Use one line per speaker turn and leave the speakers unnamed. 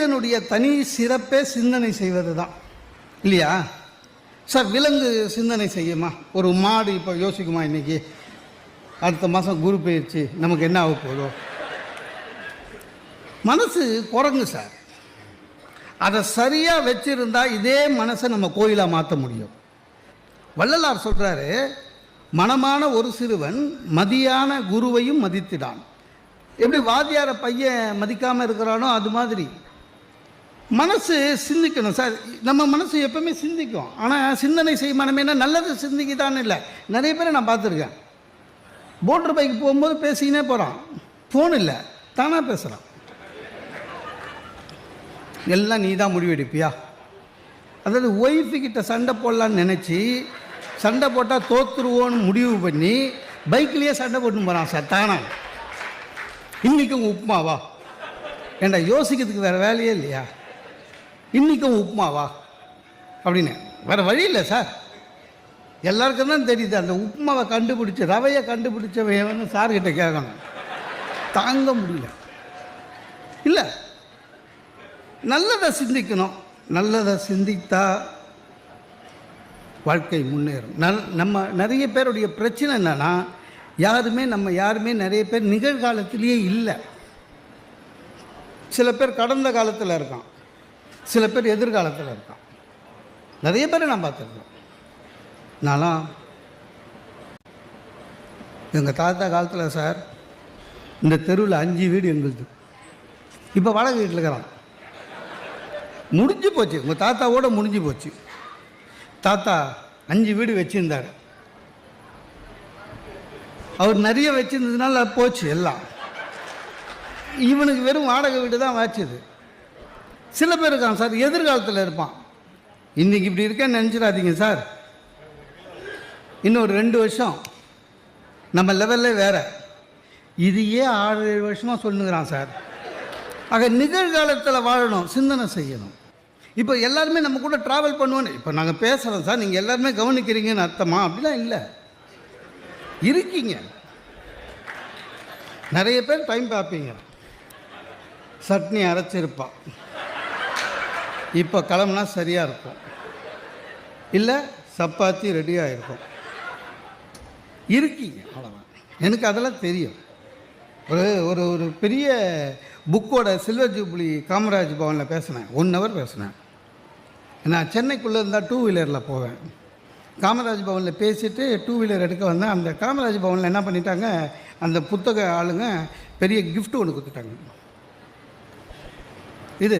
மனிதனுடைய தனி சிறப்பே சிந்தனை செய்வது தான் இல்லையா சார்? விலங்கு சிந்தனை செய்யுமா? ஒரு மாடு இப்போ யோசிக்குமா, இன்றைக்கி அடுத்த மாதம் குரு பயிற்சி நமக்கு என்ன ஆக போதோ? மனசு குரங்கு சார். அதை சரியாக வச்சுருந்தா இதே மனசை நம்ம கோயிலாக மாற்ற முடியும். வள்ளலார் சொல்கிறாரு, மனமான ஒரு சிறுவன் மதியான குருவையும் மதித்திடான். எப்படி வாத்தியார பையன் மதிக்காமல் இருக்கிறானோ அது மாதிரி மனசு சிந்திக்கணும் சார். நம்ம மனசு எப்பவுமே சிந்திக்கும். ஆனால் சிந்தனை செய்ய மனமேனா நல்லது சிந்திக்குதான்னு இல்லை. நிறைய பேரை நான் பார்த்துருக்கேன். மோட்டர் பைக் போகும்போது பேசிக்கினே போகிறான், ஃபோன் இல்லை, தானாக பேசுகிறான். எல்லாம் நீ தான் முடிவெடுப்பியா? அதாவது ஒய்ஃபுக்கிட்ட சண்டை போடலான்னு நினச்சி சண்டை போட்டால் தோற்றுருவோன்னு முடிவு பண்ணி பைக்லேயே சண்டை போட்டு போகிறான் சார் தானா. இன்றைக்கும் உப்புமாவா? ஏண்டா யோசிக்கிறதுக்கு வேறு வேலையே இல்லையா? இன்றைக்கும் உப்புமாவா அப்படின்னு வேறு வழி இல்லை சார். எல்லாருக்கும் தான் தெரியுது. அந்த உப்புமாவை கண்டுபிடிச்சி ரவையை கண்டுபிடிச்சவன் சார்கிட்ட கேட்கணும். தாங்க முடியல. இல்லை, நல்லதை சிந்திக்கணும். நல்லதை சிந்தித்தா வாழ்க்கை முன்னேறும். நம்ம நிறைய பேருடைய பிரச்சனை என்னென்னா, யாருமே நிறைய பேர் நிகழ்காலத்திலேயே இல்லை. சில பேர் கடந்த காலத்தில் இருக்கான், சில பேர் எதிர்காலத்தில் இருக்கான். நிறைய பேரை நான் பார்த்துருக்கேன். நான்லாம் எங்கள் தாத்தா காலத்தில் சார் இந்த தெருவில் 5 வீடு எங்களுது. இப்போ வாடகை வீட்டில் இருக்கிறான். முடிஞ்சு போச்சு, உங்கள் தாத்தாவோட முடிஞ்சு போச்சு. தாத்தா 5 வீடு வச்சுருந்தார். அவர் நிறைய வச்சுருந்ததுனால போச்சு எல்லாம். இவனுக்கு வெறும் வாடகை வீடு தான் வாச்சுது. சில பேர் இருக்கான் சார், எதிர்காலத்தில் இருப்பான். இன்றைக்கி இப்படி இருக்கேன்னு நினச்சிடாதீங்க சார், இன்னொரு 2 வருஷம் நம்ம லெவலில் வேறு. இதையே 6-7 வருஷமாக சொல்லுங்கிறான் சார். ஆக நிகழ்காலத்தில் வாழணும், சிந்தனை செய்யணும். இப்போ எல்லாருமே நம்ம கூட ட்ராவல் பண்ணுவோன்னு இப்போ நாங்கள் பேசுகிறோம் சார், நீங்கள் எல்லாருமே கவனிக்கிறீங்கன்னு அர்த்தமா? அப்படிலாம் இல்லை, இருக்கீங்க. நிறைய பேர் டைம் பார்ப்பீங்க. சட்னி அரைச்சிருப்பான், இப்போ கிளம்புனா சரியாக இருக்கும். இல்லை சப்பாத்தி ரெடியாக இருக்கும். இருக்கீங்க, அவ்வளோதான். எனக்கு அதெல்லாம் தெரியும். ஒரு ஒரு பெரிய புக்கோட சில்வர் ஜூப்ளி காமராஜ் பவனில் பேசினேன். 1 hour பேசினேன். நான் சென்னைக்குள்ளே இருந்தால் 2 வீலரில் போவேன். காமராஜ் பவனில் பேசிவிட்டு 2 வீலர் எடுக்க வந்தேன். அந்த காமராஜ் பவனில் என்ன பண்ணிட்டாங்க, அந்த புத்தக ஆளுங்க பெரிய கிஃப்ட் ஒன்று கொடுத்துட்டாங்க.